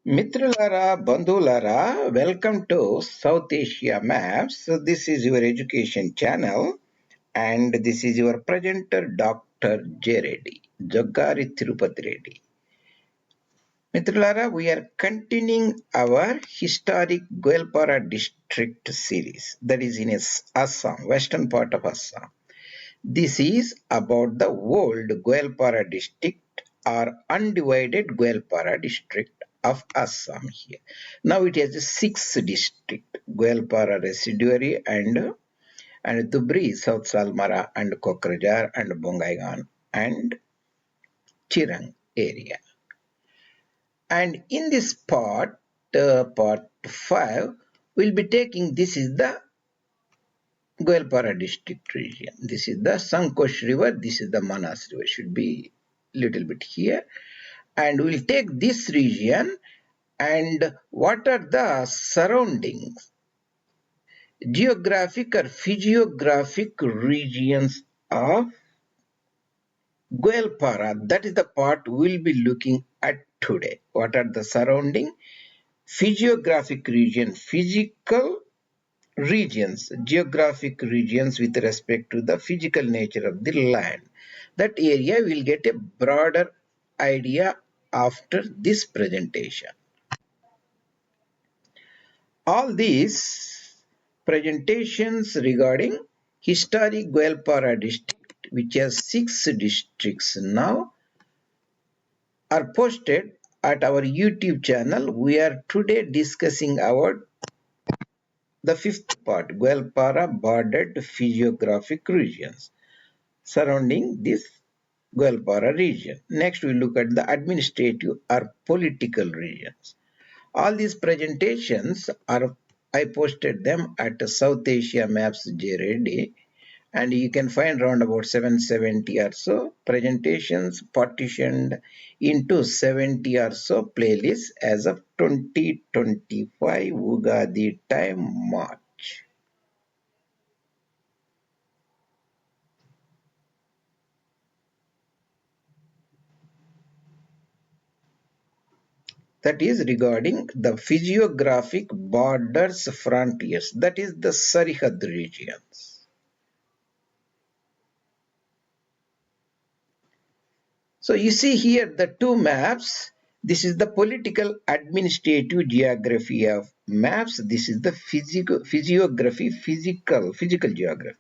Mitralara, Bandhulara, welcome to South Asia Maps. So this is your education channel and this is your presenter Dr. J. Reddy, Joggari Tirupati Reddy. Mitralara, we are continuing our historic GoalPara district series that is in Assam, western part of Assam. This is about the old GoalPara district or undivided GoalPara district of Assam here. Now it has 6 district: GoalPara Residuary and Dhubri, South Salmara and Kokrajhar and Bongaigaon and Chirang area. And in this part 5, we'll be taking, this is the GoalPara district region. This is the Sankosh river, this is the Manas river, should be little bit here. And we'll take this region and what are the surroundings, geographic or physiographic regions of GoalPara. That is the part we'll be looking at today. What are the surrounding physiographic region, physical regions, geographic regions with respect to the physical nature of the land. That area will get a broader idea after this presentation. All these presentations regarding historic GoalPara district, which has 6 districts now, are posted at our YouTube channel. We are today discussing the 5th part, GoalPara bordered physiographic regions surrounding this GoalPara region. Next, we look at the administrative or political regions. All these presentations I posted them at South Asia Maps J. Reddy, and you can find around about 770 or so presentations partitioned into 70 or so playlists as of 2025 Ugadi time March. That is regarding the physiographic borders frontiers, that is the Sarihad regions. So you see here the 2 maps. This is the political administrative geography of maps. This is the physiography, physical geography.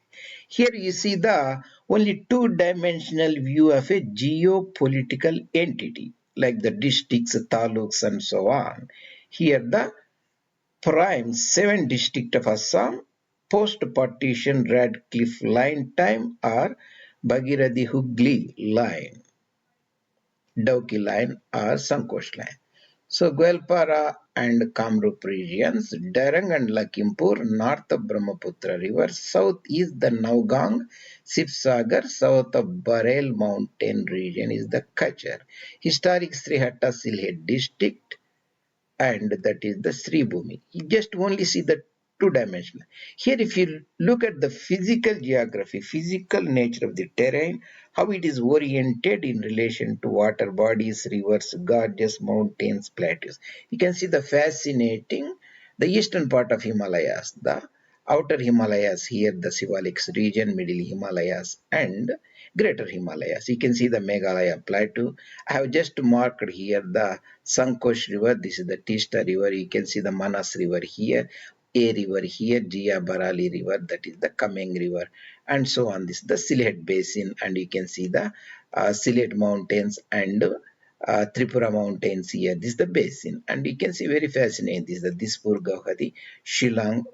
Here you see the only 2-dimensional view of a geopolitical entity like the districts, taluks and so on. Here the prime 7 district of Assam, post-partition Radcliffe line time or Bhagirathi Hooghly line, Dauki line or Sankosh line. So GoalPara and Kamrup regions, Darang and Lakhimpur, north of Brahmaputra river, south is the Naugang, Sibsagar, south of Bhareli mountain region is the Kachar. Historic Srihatta Sylhet district, and that is the Sri Bhumi. You just only see the 2-dimensional. Here if you look at the physical geography, physical nature of the terrain, how it is oriented in relation to water bodies, rivers, gorges, mountains, plateaus. You can see the fascinating, the eastern part of Himalayas, the outer Himalayas here, the Siwaliks region, middle Himalayas and greater Himalayas. You can see the Meghalaya plateau. I have just marked here the Sankosh river. This is the Teesta river. You can see the Manas river here, A river here, Jia Bhareli river, that is the Kameng river, and so on. This is the Sylhet basin, and you can see the Sylhet mountains and Tripura mountains here. This is the basin, and you can see very fascinating. This is the Dispur, Guwahati, Shillong,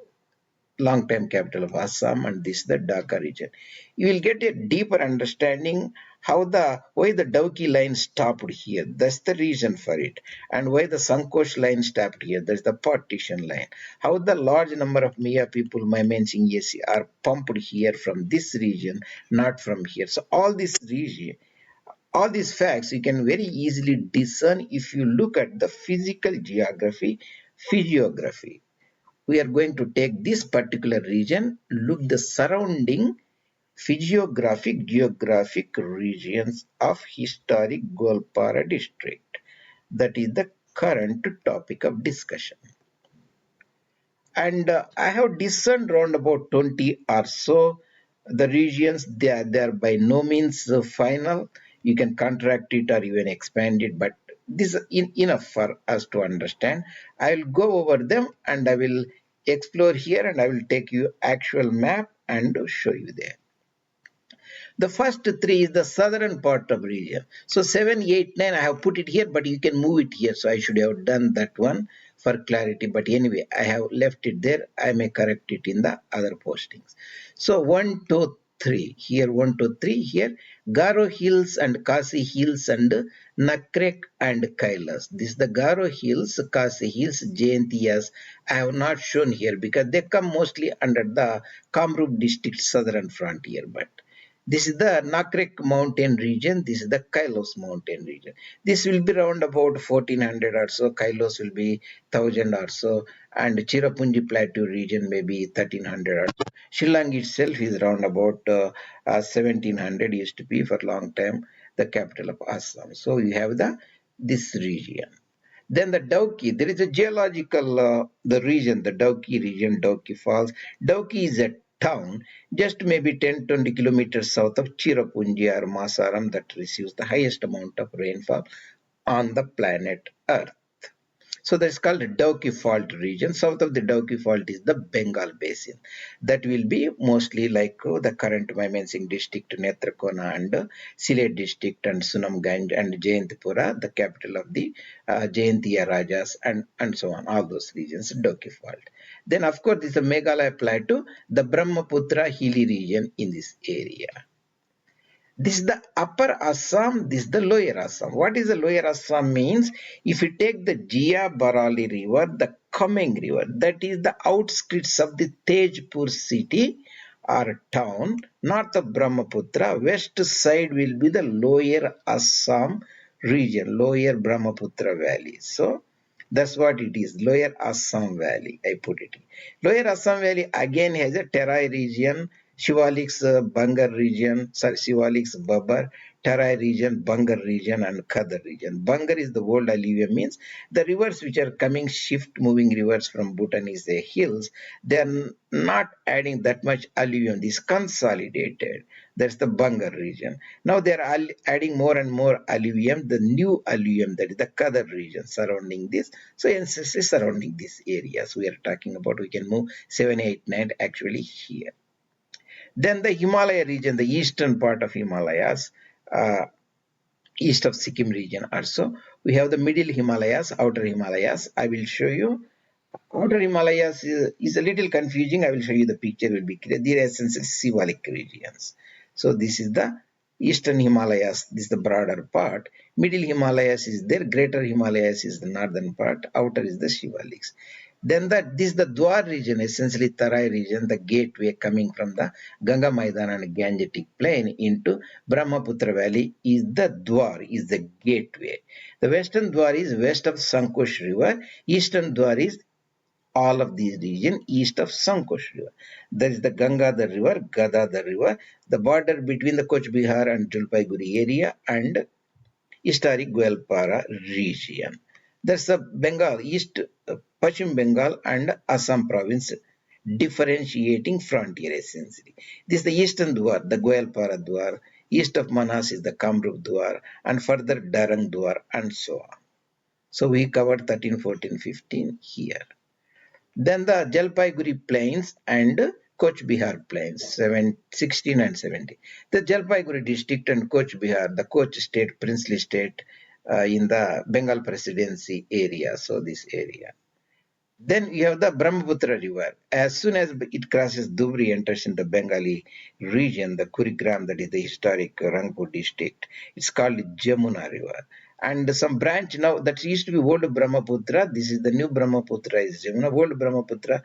long-time capital of Assam, and this is the Dhaka region. You will get a deeper understanding why the Dauki line stopped here. That's the reason for it. And why the Sankosh line stopped here. That's the partition line. How the large number of Mia people, Maimansingh are pumped here from this region, not from here. So all these facts you can very easily discern if you look at the physical geography, physiography. We are going to take this particular region, look the surrounding physiographic, geographic regions of historic GoalPara district. That is the current topic of discussion. And I have discerned around about 20 or so the regions. They are by no means final. You can contract it or even expand it, but this is enough for us to understand. I will go over them and I will explore here, and I will take you actual map and show you there. The first three is the southern part of region. So 7, 8, 9, I have put it here, but you can move it here. So I should have done that one for clarity. But anyway, I have left it there. I may correct it in the other postings. So 1, 2, 3. Here 1, 2, 3. Here Garo Hills and Khasi Hills and Nokrek and Kailas. This is the Garo Hills, Khasi Hills, Jayantias. I have not shown here because they come mostly under the Kamrup district southern frontier. But this is the Nokrek mountain region. This is the Kailos mountain region. This will be around about 1400 or so. Kailos will be 1000 or so. And Cherrapunji Plateau region may be 1300 or so. Shillong itself is around about 1700, used to be for a long time the capital of Assam. So you have this region. Then the Dauki, there is a geological, the region, the Dauki region, Dauki Falls. Dauki is a town just maybe 10-20 kilometers south of Cherrapunji or Masaram that receives the highest amount of rainfall on the planet Earth. So that's called the Dauki Fault region. South of the Dauki Fault is the Bengal Basin. That will be mostly like the current Mymensingh district, Netrakona and Sylhet district and Sunamganj and Jayantipura, the capital of the Jayantiya Rajas and so on, all those regions, Dauki Fault. Then of course this is the Meghalaya Plateau, the Brahmaputra hilly region in this area. This is the upper Assam, this is the lower Assam. What is the lower Assam means? If you take the Bhareli river, the coming river, that is the outskirts of the Tejpur city or town, north of Brahmaputra, west side will be the lower Assam region, lower Brahmaputra valley. So that's what it is, lower Assam valley, I put it. Lower Assam valley again has a Terai region, Shivaliks Bangar region, Shivaliks Babar, Terai region, Bangar region and Khadar region. Bangar is the old alluvium, means the rivers which are coming, shift moving rivers from Bhutanese hills, they are not adding that much alluvium, this consolidated. That's the Bangar region. Now they are adding more and more alluvium, the new alluvium, that is the Khadar region surrounding this. So NCC surrounding this areas we are talking about. We can move 7, 8, 9 actually here. Then the Himalaya region, the eastern part of Himalayas, east of Sikkim region also. We have the middle Himalayas, outer Himalayas. I will show you. Outer Himalayas is a little confusing. I will show you the picture, will be clear. They are essentially Shivalik regions. So this is the eastern Himalayas, this is the broader part. Middle Himalayas is there, greater Himalayas is the northern part, outer is the Shivaliks. Then this is the Dwar region, essentially Tarai region, the gateway coming from the Ganga Maidan and Gangetic plain into Brahmaputra valley is the Dwar, is the gateway. The western Dwar is west of Sankosh river, eastern Dwar is all of these region east of Sankosh river. There is the Ganga the river, Gada the river, the border between the Coach Bihar and Jalpaiguri area and historic GoalPara region. That's the Bengal, East Pachim Bengal and Assam province differentiating frontier essentially. This is the eastern Dwar, the GoalPara Dwar, east of Manas is the Kamrup Dwar and further Darang Dwar and so on. So we covered 13, 14, 15 here. Then the Jalpaiguri plains and Coach Bihar plains, 16 and 17. The Jalpaiguri district and Coach Bihar, the Coach state, princely state in the Bengal presidency area, so this area. Then you have the Brahmaputra river. As soon as it crosses Dhubri, enters in the Bengali region, the Kurigram, that is the historic Rangpur district, it's called Jamuna river. And some branch now that used to be old Brahmaputra, this is the new Brahmaputra is Jamuna, old Brahmaputra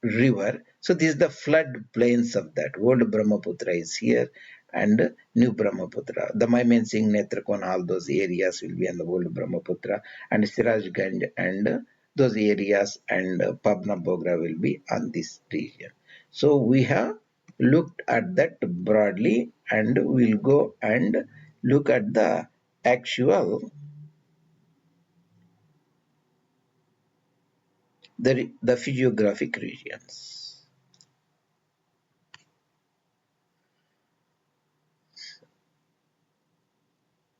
river. So this is the flood plains of that. Old Brahmaputra is here and new Brahmaputra. The Mymensingh, Netrakon, all those areas will be on the old Brahmaputra, and Sirajganj and those areas and Pabna Bogra will be on this region. So we have looked at that broadly, and we'll go and look at the actual the physiographic regions.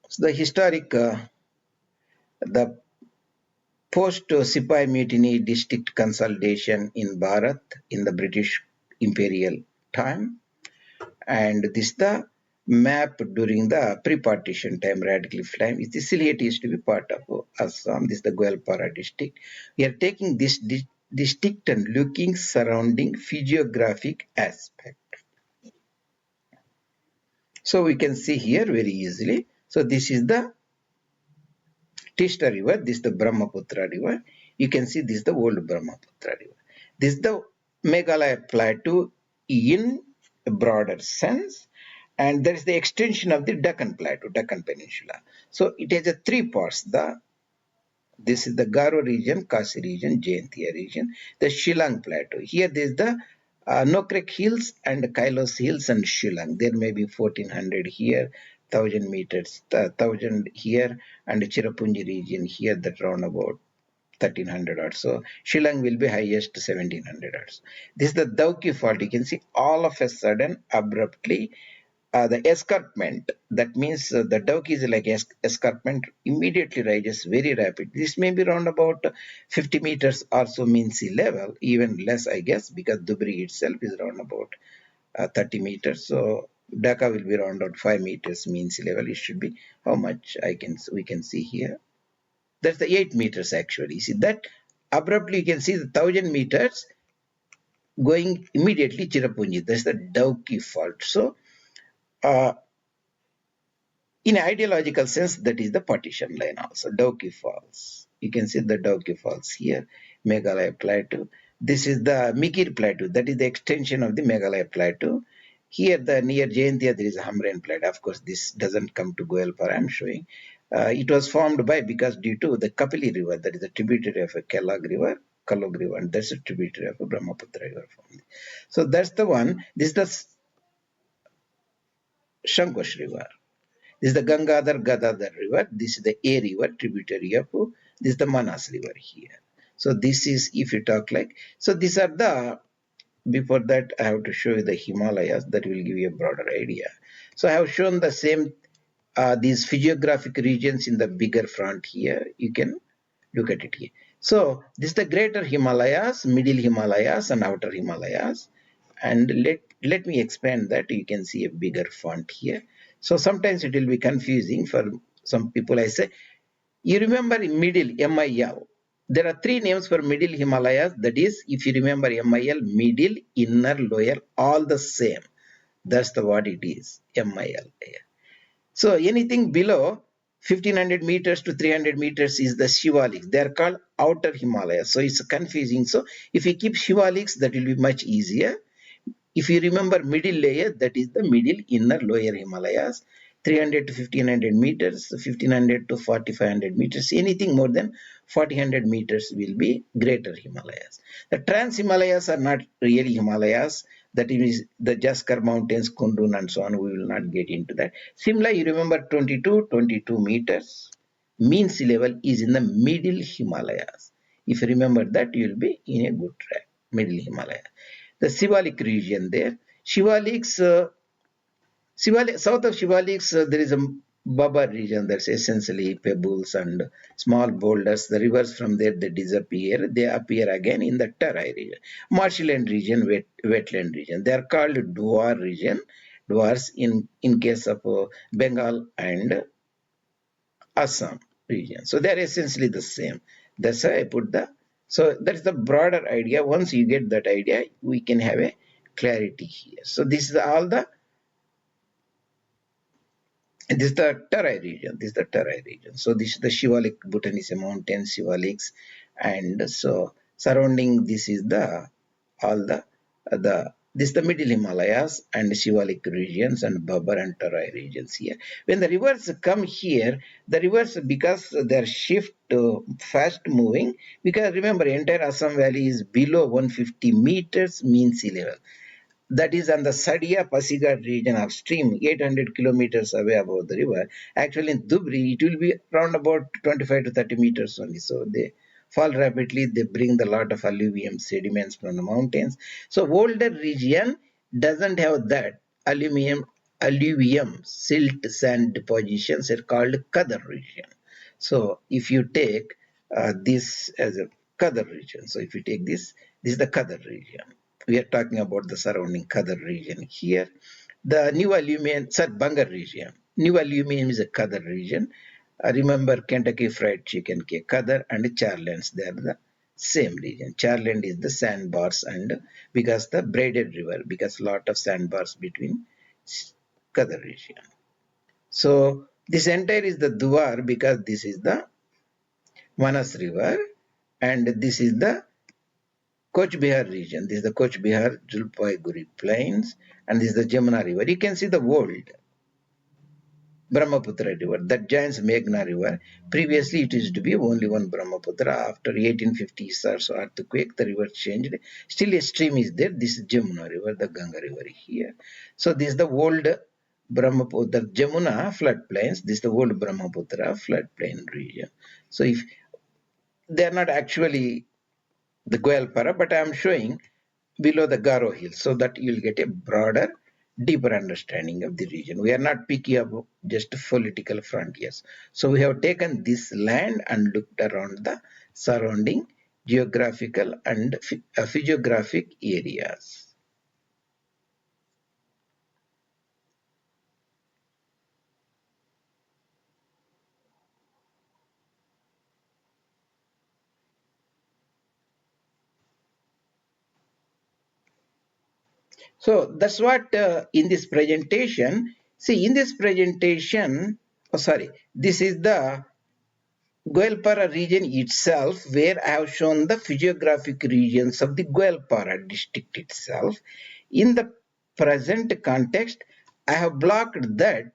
So the historic, the post-Sipai Mutiny district consolidation in Bharat in the British imperial time, and this is the map during the pre-partition time, radical time. Sylhet used to be part of Assam. This is the GoalPara district. We are taking this district and looking surrounding physiographic aspect. So we can see here very easily. So this is the Teesta river, this is the Brahmaputra river. You can see this is the old Brahmaputra river. This is the Meghalaya plateau in a broader sense, and there is the extension of the Deccan plateau, Deccan peninsula. So it has three parts. This is the Garo region, Khasi region, Jaintia region, the Shillong plateau. Here there is the Nokrek hills and Kailos hills and Shillong. There may be 1400 here, 1000 meters, 1000 here, and Cherrapunji region here, that round about 1300 or so. Shillong will be highest 1700 or so. This is the Dauki fault. You can see all of a sudden, abruptly, the escarpment, that means the Dauki is like escarpment, immediately rises very rapid. This may be around about 50 meters or so mean sea level, even less I guess, because Dhubri itself is around about 30 meters. So Dhaka will be around about 5 meters mean sea level. It should be how much we can see here. That's the 8 meters actually. See that abruptly you can see the 1000 meters going immediately Cherrapunji. That's the Dauki fault. So in ideological sense, that is the partition line also, Dauki Falls. You can see the Dauki Falls here, Meghalaya Plateau. This is the Mikir Plateau, that is the extension of the Meghalaya Plateau. Here, near Jaintia, there is a Hamren Plateau. Of course, this doesn't come to GoalPara, I'm showing. It was formed because due to the Kapili River, that is a tributary of a Kalog River, and that's a tributary of a Brahmaputra River. So that's the one. This is the Sankosh River. This is the Gadadhar river. This is the A river, tributary of. This is the Manas river here. So this is, if you talk like, so these are the, before that I have to show you the Himalayas, that will give you a broader idea. So I have shown the same, these physiographic regions in the bigger front here. You can look at it here. So this is the greater Himalayas, middle Himalayas and outer Himalayas. And let me expand that. You can see a bigger font here. So sometimes it will be confusing for some people. I say, you remember middle, MIL. There are three names for middle Himalayas. That is, if you remember MIL, middle, inner, lower, all the same. That's the what it is, MIL. So anything below 1500 meters to 300 meters is the Shivaliks. They are called outer Himalayas. So it's confusing. So if you keep Shivaliks, that will be much easier. If you remember middle layer, that is the middle, inner, lower Himalayas, 300 to 1500 meters, 1500 to 4500 meters, anything more than 4000 meters will be greater Himalayas. The trans Himalayas are not really Himalayas, that is the Jaskar mountains, Kundun and so on. We will not get into that. Simla, you remember 22 meters, mean sea level is in the middle Himalayas. If you remember that, you will be in a good track, middle Himalaya. The Shivalik region there. Shivaliks, south of Shivaliks, there is a Baba region, that's essentially pebbles and small boulders. The rivers from there, they disappear. They appear again in the Terai region. Marshland region, wetland region. They are called Dwar region. Dwars in case of Bengal and Assam region. So they are essentially the same. That's why I put the. So that's the broader idea. Once you get that idea, we can have a clarity here. So this is all the. This is the Terai region. This is the Terai region. So this is the Shivalik Bhutanese mountain, Shivaliks, and so surrounding this is the all the this is the middle Himalayas and Shivalik regions and Babar and Terai regions here. When the rivers come here, the rivers, because they are shift fast moving, because remember entire Assam Valley is below 150 meters mean sea level. That is on the Sadia Pasighat region upstream, 800 kilometers away above the river. Actually in Dhubri, it will be around about 25 to 30 meters only. So they fall rapidly. They bring the lot of alluvium sediments from the mountains. So older region doesn't have that alluvium silt sand depositions are called Kadar region. So if you take this as a Kadar region, so if you take this is the Kadar region. We are talking about the surrounding Kadar region here. The New Aluminium, Bangar region. New Aluminium is a Kadar region. Remember Kentucky Fried Chicken, Kadar and Charlands, they are the same region. Charland is the sandbars, and because the braided river, because lot of sandbars between Kadar region. So this entire is the Duar, because this is the Manas river, and this is the Koch Bihar region. This is the Koch Bihar Julpaiguri plains, and this is the Jamuna river. You can see the old Brahmaputra river that joins Meghna river. Previously, it used to be only one Brahmaputra. After 1850s or so earthquake, the river changed. Still a stream is there. This is Jamuna river, the Ganga river here. So this is the old Brahmaputra, the Jamuna floodplains. This is the old Brahmaputra floodplain region. So if they are not actually the GoalPara, but I am showing below the Garo hill so that you will get a broader, deeper understanding of the region. We are not picky about just political frontiers. So we have taken this land and looked around the surrounding geographical and physiographic areas. So that's what in this presentation, see in this presentation, this is the GoalPara region itself, where I have shown the physiographic regions of the GoalPara district itself. In the present context, I have blocked that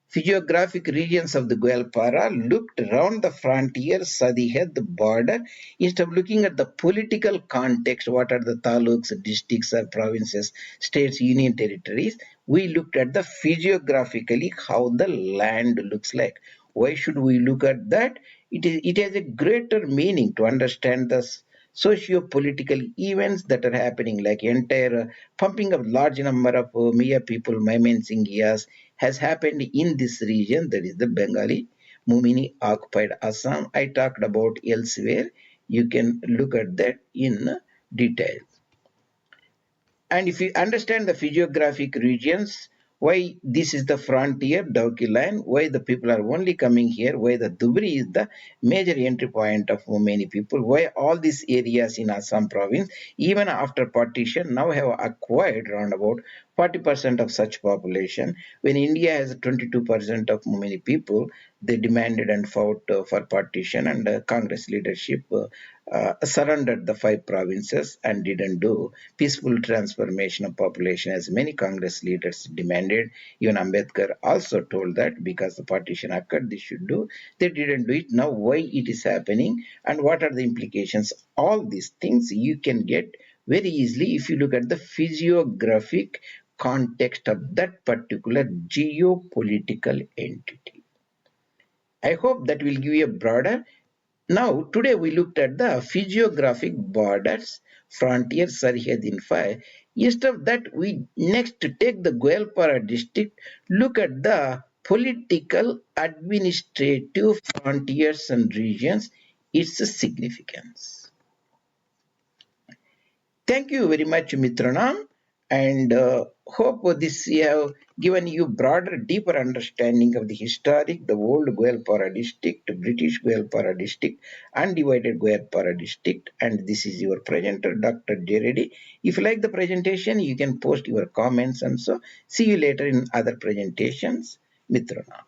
physiographic regions of the GoalPara, looked around the frontier, Sarihad, the border, instead of looking at the political context, what are the taluks, districts, or provinces, states, union territories, we looked at the physiographically how the land looks like. Why should we look at that? It has a greater meaning to understand the socio-political events that are happening, like entire pumping of large number of Mia people, Maimansinghias, has happened in this region, that is the Bengali Mumini occupied Assam. I talked about elsewhere. You can look at that in detail. And if you understand the physiographic regions, why this is the frontier, Dauki line, why the people are only coming here, why the Dhubri is the major entry point of many people, why all these areas in Assam province, even after partition, now have acquired around about 40% of such population. When India has 22% of many people, they demanded and fought for partition, and Congress leadership surrendered the 5 provinces and didn't do peaceful transformation of population as many Congress leaders demanded. Even Ambedkar also told that because the partition occurred, they should do. They didn't do it. Now why it is happening and what are the implications? All these things you can get very easily if you look at the physiographic context of that particular geopolitical entity. I hope that will give you a broader. Now, today we looked at the physiographic borders, frontier, Sarihad in 5. Instead of that, we next take the GoalPara district, look at the political, administrative frontiers and regions, its significance. Thank you very much, Mitranam, and hope this have given you broader, deeper understanding of the historic, the old GoalPara district, British GoalPara district, undivided GoalPara district, and this is your presenter, Dr. Reddy. If you like the presentation, you can post your comments and so. See you later in other presentations, Mitranam.